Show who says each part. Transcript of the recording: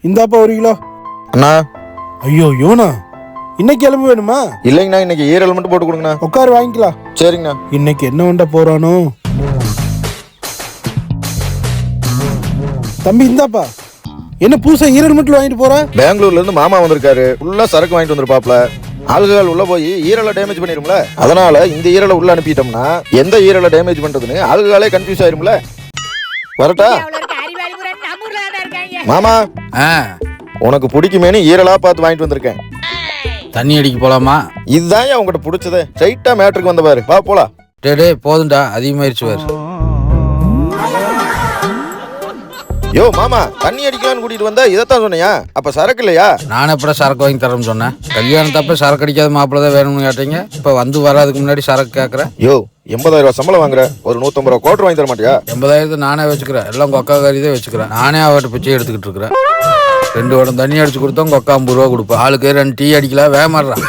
Speaker 1: இந்தாப்பா 1 கிலோ.
Speaker 2: அண்ணா.
Speaker 1: ஐயோ யோனா, இன்னைக்கு எலும்பு வேணுமா?
Speaker 2: இல்லைங்கண்ணா, இன்னைக்கு ஈரல் மட்டும் போட்டு கொடுங்கண்ணா.
Speaker 1: உட்காரு, வாங்கிக்கலாம்.
Speaker 2: சரிங்கண்ணா.
Speaker 1: இன்னைக்கு என்ன வண்ட போறானோ தம்பி. இந்தாப்பா, என்ன புதுசா ஈரல் மட்டும் வாங்கிட்டு போற?
Speaker 2: பெங்களூர்ல இருந்து மாமா வந்திருக்காரு. ஃபுல்லா சரக்கு வாங்கிட்டு வந்திருப்பாப்ல. ஆளுகள் உள்ள போய் ஈரலை டேமேஜ் பண்ணிரும்ல. அதனால இந்த ஈரலை உள்ள அனுப்பிட்டோம்னா எந்த ஈரலை டேமேஜ் பண்றதுன்னு ஆளுகளே கன்ஃபியூஸ் ஆயிரும்ல. வரட்டா மாமா? உனக்கு பிடிக்குமேனு ஈரலா பார்த்து வாங்கிட்டு வந்திருக்கேன்.
Speaker 3: தண்ணி அடிக்க போலாமா?
Speaker 2: இதுதான் உங்ககிட்ட பிடிச்சது. ஸ்ட்ரைட்டா மேட்ருக்கு வந்த பாரு. வா போலாம்.
Speaker 3: டே போதும்டா, அதிகமாயிருச்சு வேறு.
Speaker 2: யோ மாமா, தண்ணி அடிக்கலான்னு கூட்டிட்டு வந்தா இதைத்தான் சொன்னியா? அப்ப சரக்கு இல்லையா?
Speaker 3: நானே எப்படா சரக்கு வாங்கி தரேன்னு சொன்னேன்? கல்யாணத்தப்ப சரக்கு அடிக்காத மாப்பிள்ள தான் வேணும்னு கேட்டீங்க. இப்ப வந்து வராதுக்கு முன்னாடி சரக்கு கேட்கறேன்.
Speaker 2: யோ 80,000 ரூபாய் சம்பளம் வாங்குற, ஒரு 150 ரூபா கோட்டர் வாங்கி தர மாட்டியா?
Speaker 3: 80,000 நானே வச்சுக்கிறேன். எல்லாம் உங்க அக்கா காரி தான் வச்சுக்கிறேன். நானே அவட்ட பிச்சை எடுத்துக்கிட்டு இருக்கிறேன். 2 வடம் தண்ணி அடிச்சு கொடுத்தா உங்க அக்கா 50 ரூபா கொடுப்பேன். ஆளுக்கு 2 டீ அடிக்கலாம். வேமாடுறான்.